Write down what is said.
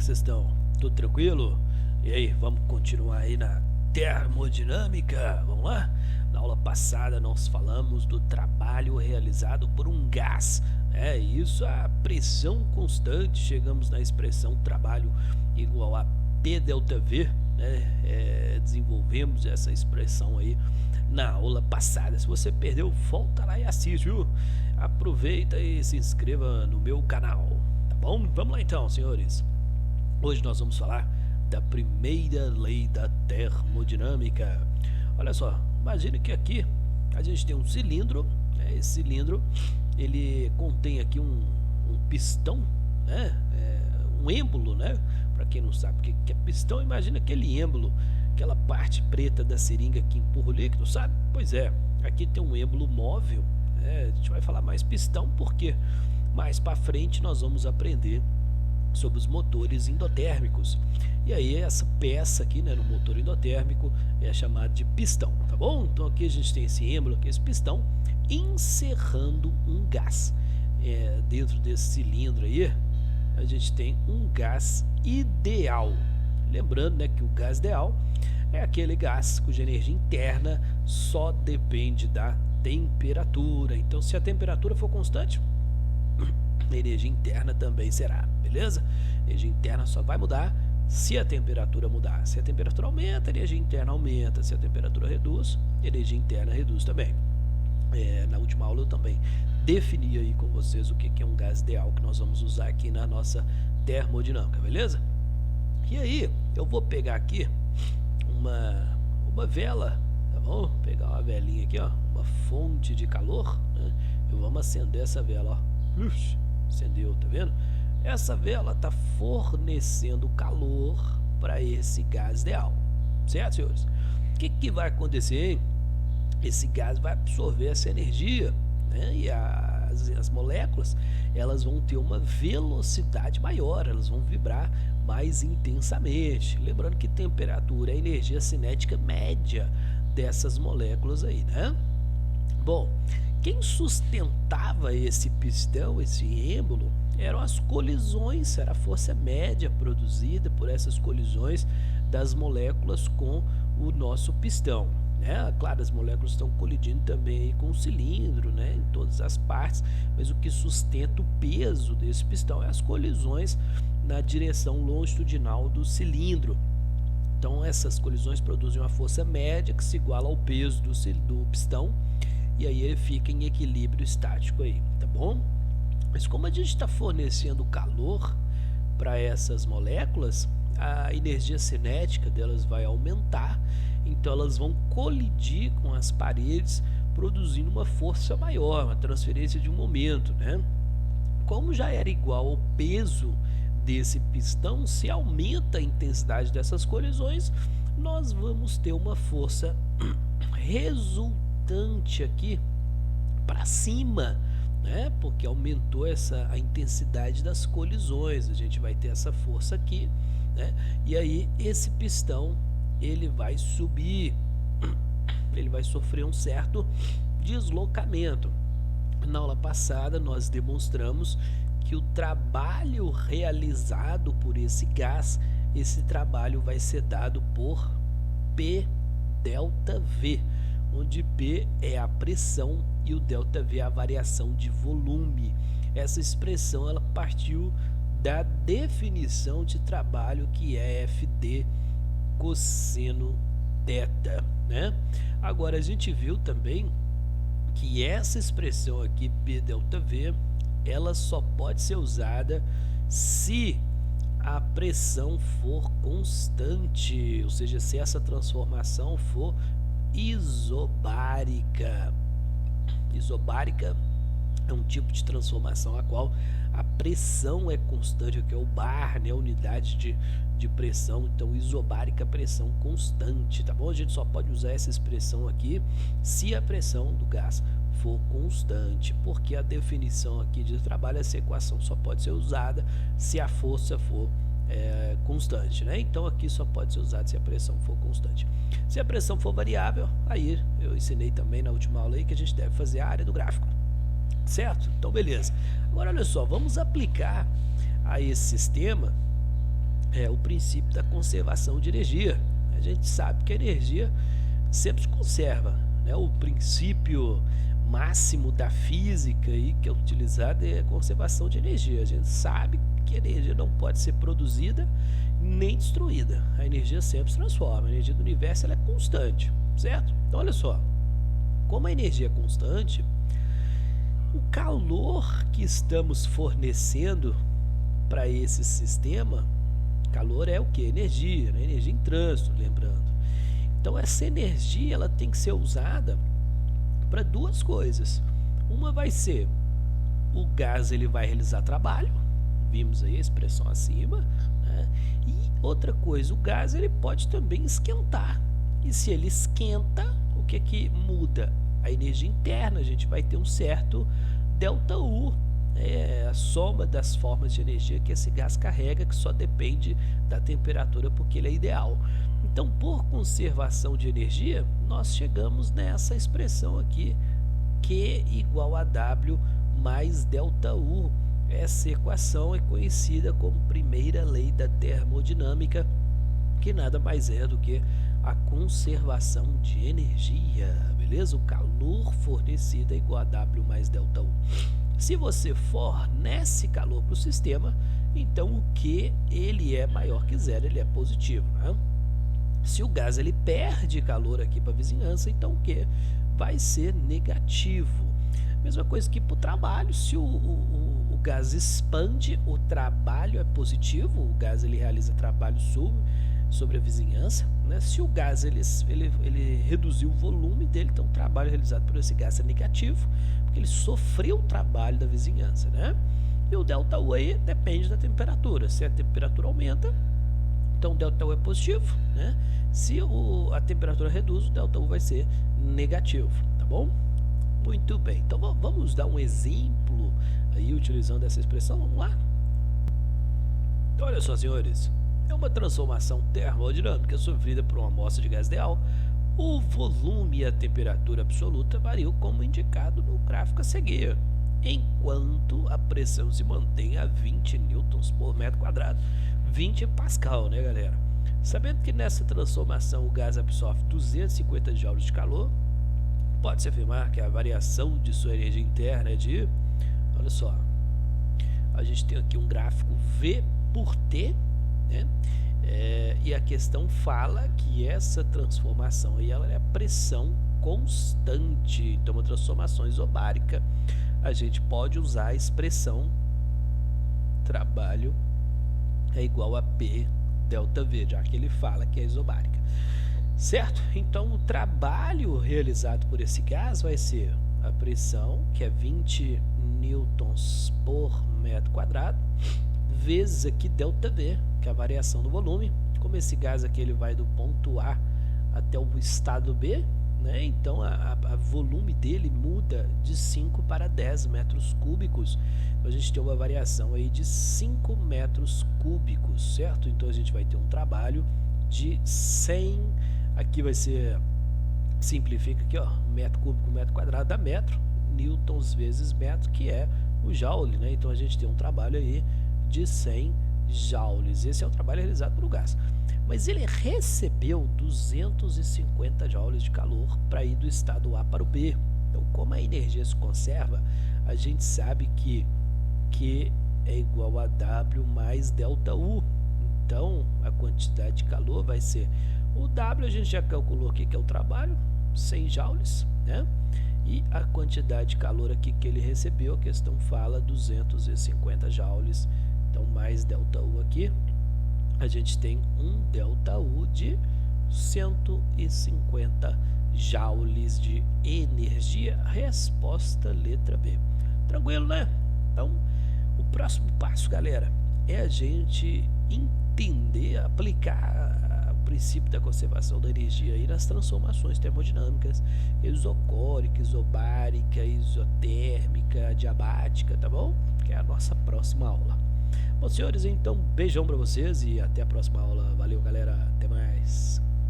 que vocês estão? Tudo tranquilo? E aí, vamos continuar aí na termodinâmica? Vamos lá? Na aula passada nós falamos do trabalho realizado por um gás. Isso a pressão constante. Chegamos na expressão trabalho igual a P delta V. Desenvolvemos essa expressão aí na aula passada. Se você perdeu, volta lá e assiste, viu? Aproveita e se inscreva no meu canal, tá bom? Vamos lá então, senhores. Hoje nós vamos falar da primeira lei da termodinâmica. Olha só, imagine que aqui a gente tem um cilindro. Esse cilindro ele contém aqui um pistão, um êmbolo, Para quem não sabe o que é pistão, imagina aquele êmbolo, aquela parte preta da seringa que empurra o líquido, sabe? Pois é, aqui tem um êmbolo móvel. A gente vai falar mais pistão porque mais para frente nós vamos aprender sobre os motores endotérmicos. E aí essa peça aqui, no motor endotérmico é chamada de pistão, tá bom? Então aqui a gente tem esse êmbolo, aqui esse pistão, encerrando um gás. Dentro desse cilindro aí, a gente tem um gás ideal. Lembrando, que o gás ideal é aquele gás cuja energia interna só depende da temperatura. Então, se a temperatura for constante, a energia interna também será, beleza? A energia interna só vai mudar se a temperatura mudar. Se a temperatura aumenta, a energia interna aumenta. Se a temperatura reduz, a energia interna reduz também. Na última aula eu também defini aí com vocês o que é um gás ideal que nós vamos usar aqui na nossa termodinâmica, beleza? E aí, eu vou pegar aqui uma vela, tá bom? Vou pegar uma velinha aqui, ó, uma fonte de calor, E vamos acender essa vela, ó. Acendeu, tá vendo? Essa vela está fornecendo calor para esse gás ideal, certo, senhores? O que vai acontecer, hein? Esse gás vai absorver essa energia, e as moléculas elas vão ter uma velocidade maior, elas vão vibrar mais intensamente. Lembrando que temperatura é a energia cinética média dessas moléculas aí, Bom, quem sustentava esse pistão, esse êmbolo, eram as colisões, era a força média produzida por essas colisões das moléculas com o nosso pistão. Claro, as moléculas estão colidindo também aí com o cilindro, em todas as partes, mas o que sustenta o peso desse pistão é as colisões na direção longitudinal do cilindro. Então essas colisões produzem uma força média que se iguala ao peso do pistão, e aí ele fica em equilíbrio estático aí, tá bom? Mas como a gente está fornecendo calor para essas moléculas, a energia cinética delas vai aumentar, então elas vão colidir com as paredes, produzindo uma força maior, uma transferência de um momento, Como já era igual ao peso desse pistão, se aumenta a intensidade dessas colisões, nós vamos ter uma força resultante aqui para cima, porque aumentou a intensidade das colisões. A gente vai ter essa força aqui, e aí esse pistão ele vai subir, ele vai sofrer um certo deslocamento. Na aula passada nós demonstramos que o trabalho realizado por esse gás, esse trabalho vai ser dado por P delta V, onde P é a pressão e o delta V é a variação de volume. Essa expressão ela partiu da definição de trabalho que é FD cosseno θ, Agora a gente viu também que essa expressão aqui, P delta V, ela só pode ser usada se a pressão for constante, ou seja, se essa transformação for isobárica. Isobárica é um tipo de transformação a qual a pressão é constante, que é o bar, a unidade de pressão. Então isobárica, pressão constante, tá bom? A gente só pode usar essa expressão aqui se a pressão do gás for constante, porque a definição aqui de trabalho, essa equação só pode ser usada se a força for constante, Então aqui só pode ser usado se a pressão for constante. Se a pressão for variável, aí eu ensinei também na última aula aí que a gente deve fazer a área do gráfico, certo? Então beleza. Agora olha só, vamos aplicar a esse sistema é o princípio da conservação de energia. A gente sabe que a energia sempre se conserva, né? O princípio máximo da física aí que é utilizado é a conservação de energia. A gente sabe que a energia não pode ser produzida nem destruída. A energia sempre se transforma. A energia do universo ela é constante, certo? Então olha só, como a energia é constante, o calor que estamos fornecendo para esse sistema, calor é o que? Energia, né? Energia em trânsito, lembrando. Então essa energia ela tem que ser usada para duas coisas. Uma vai ser o gás ele vai realizar trabalho, vimos aí a expressão acima, né? E outra coisa, o gás ele pode também esquentar. E se ele esquenta, o que que muda? A energia interna, a gente vai ter um certo ΔU, é a soma das formas de energia que esse gás carrega, que só depende da temperatura porque ele é ideal. Então, por conservação de energia, nós chegamos nessa expressão aqui, Q igual a W mais ΔU. Essa equação é conhecida como primeira lei da termodinâmica, que nada mais é do que a conservação de energia, beleza? O calor fornecido é igual a W mais ΔU. Se você fornece calor para o sistema, então o Q ele é maior que zero, ele é positivo, né? Se o gás ele perde calor aqui para a vizinhança, então o Q vai ser negativo. Mesma coisa que para o trabalho, se o gás expande, o trabalho é positivo, o gás ele realiza trabalho sobre a vizinhança, né? Se o gás ele reduziu o volume dele, então o trabalho realizado por esse gás é negativo, porque ele sofreu o trabalho da vizinhança, né? E o ΔU aí depende da temperatura. Se a temperatura aumenta, então o ΔU é positivo, né? Se a temperatura reduz, o ΔU vai ser negativo, tá bom? Muito bem, então vamos dar um exemplo aí utilizando essa expressão, vamos lá? Então, olha só, senhores, é uma transformação termodinâmica sofrida por uma amostra de gás ideal. O volume e a temperatura absoluta variam como indicado no gráfico a seguir, enquanto a pressão se mantém a 20 newtons por metro quadrado, 20 pascal, né, galera? Sabendo que nessa transformação o gás absorve 250 joules de calor, pode-se afirmar que a variação de sua energia interna é de, olha só, a gente tem aqui um gráfico V por T, né? E a questão fala que essa transformação aí, ela é pressão constante, então uma transformação isobárica, a gente pode usar a expressão trabalho é igual a P ΔV, já que ele fala que é isobárica, certo? Então o trabalho realizado por esse gás vai ser a pressão, que é 20 newtons por metro quadrado, vezes aqui ΔV, que é a variação do volume. Como esse gás aqui ele vai do ponto A até o estado B, né? Então a volume dele muda de 5 para 10 metros cúbicos. Então a gente tem uma variação aí de 5 metros cúbicos, certo? Então a gente vai ter um trabalho de 100, aqui vai ser, simplifica aqui, ó, metro cúbico, metro quadrado dá metro, newtons vezes metro, que é o joule, né? Então a gente tem um trabalho aí de 100 joules. Esse é o trabalho realizado pelo gás. Mas ele recebeu 250 joules de calor para ir do estado A para o B. Então, como a energia se conserva, a gente sabe que Q é igual a W mais ΔU. Então, a quantidade de calor vai ser o W, a gente já calculou aqui que é o trabalho, 100 joules, né? E a quantidade de calor aqui que ele recebeu, a questão fala 250 joules. Então, mais ΔU aqui, a gente tem um ΔU de 150 joules de energia. Resposta letra B. Tranquilo, né? Então, o próximo passo, galera, é a gente entender, aplicar o princípio da conservação da energia aí nas transformações termodinâmicas, isocórica, isobárica, isotérmica, adiabática, tá bom? Que é a nossa próxima aula. Bom, senhores, então, beijão para vocês e até a próxima aula.